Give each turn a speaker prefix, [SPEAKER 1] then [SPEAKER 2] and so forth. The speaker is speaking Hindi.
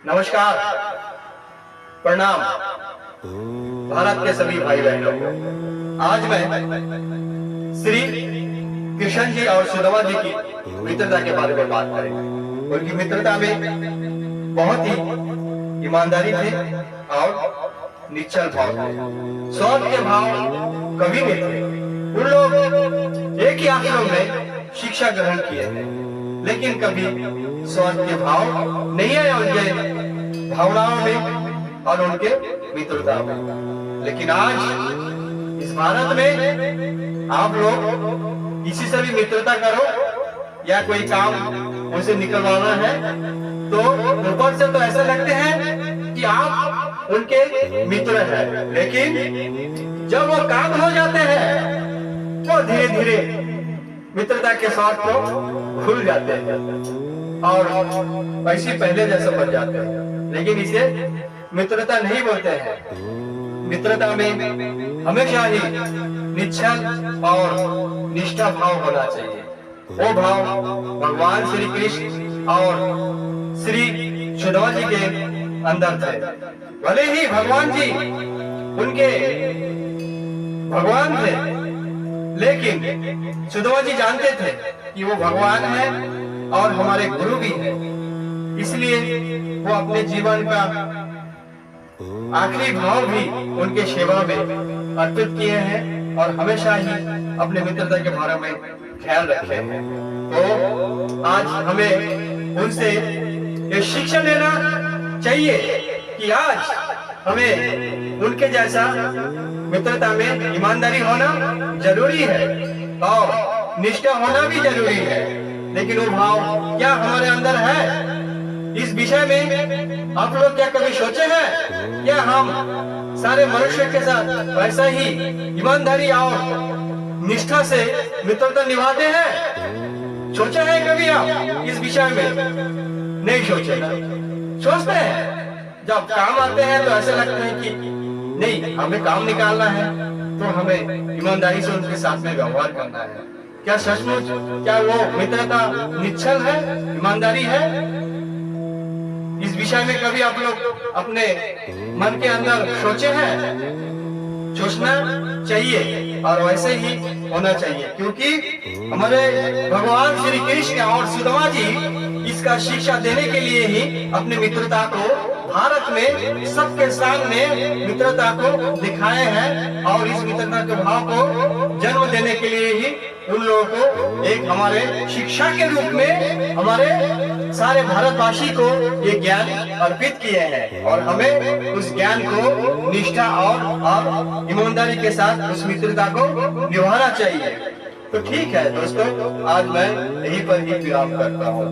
[SPEAKER 1] नमस्कार, प्रणाम भारत के सभी भाई बहनों को। आज मैं श्री कृष्ण जी और सुदामा जी की मित्रता के बारे में बात करेंगे। उनकी मित्रता में बहुत ही ईमानदारी थे और निश्चल भाव थे, स्वार्थ के भाव कभी नहीं थे। उन लोग एक ही आश्रम में शिक्षा ग्रहण किए थे, लेकिन कभी स्वार्थ के भाव नहीं आए उनके भावनाओं में और उनके मित्रता में। लेकिन आज इस भारत में आप लोग किसी से भी मित्रता करो या कोई काम उनसे निकलवाना है तो ऊपर से तो ऐसा लगते हैं कि आप उनके मित्र हैं, लेकिन जब वो काम हो जाते हैं तो धीरे धीरे मित्रता के साथ को भूल जाते हैं और वैसे पहले जैसे बन जाते हैं। लेकिन इसे मित्रता नहीं बोलते हैं। मित्रता में हमेशा ही निश्चल और निष्ठा भाव होना चाहिए। वो भाव भगवान श्री कृष्ण और श्री सुदामा जी के अंदर थे। भले ही भगवान जी उनके भगवान थे, लेकिन सुदामा जी जानते थे कि वो भगवान है और हमारे गुरु भी है। इसलिए वो अपने जीवन का आखिरी भाव भी उनके सेवा में अर्पित किए हैं और हमेशा ही अपने मित्रता के बारे में ख्याल रखे हैं। तो आज हमें उनसे ये शिक्षा लेना चाहिए कि आज हमें उनके जैसा मित्रता में ईमानदारी होना जरूरी है और निष्ठा होना भी जरूरी है। लेकिन वो भाव क्या हमारे अंदर है, इस विषय में आप लोग क्या कभी सोचे हैं? क्या हम सारे मनुष्य के साथ वैसा ही ईमानदारी और निष्ठा से मित्रता निभाते हैं? सोचे हैं कभी आप इस विषय में? नहीं सोचे ना। सोचते हैं जब काम आते हैं तो ऐसा लगता है कि नहीं, हमें काम निकालना है तो हमें ईमानदारी से उनके साथ में व्यवहार करना है। क्या सचमुच क्या वो मित्रता निश्चल है, ईमानदारी है? इस विषय में कभी आप लोग अपने मन के अंदर सोचे हैं? सोचना चाहिए और वैसे ही होना चाहिए, क्योंकि हमारे भगवान श्री कृष्ण और सुदामा जी इसका शिक्षा देने के लिए ही अपने मित्रता को भारत में सबके सामने मित्रता को दिखाए हैं और इस मित्रता के भाव को जन्म देने के लिए ही उन लोगों को एक हमारे शिक्षा के रूप में हमारे सारे भारतवासी को ये ज्ञान अर्पित किए हैं और हमें उस ज्ञान को निष्ठा और ईमानदारी के साथ उस मित्रता को निभाना चाहिए। तो ठीक है दोस्तों, आज मैं यहीं पर ही विराम करता हूँ।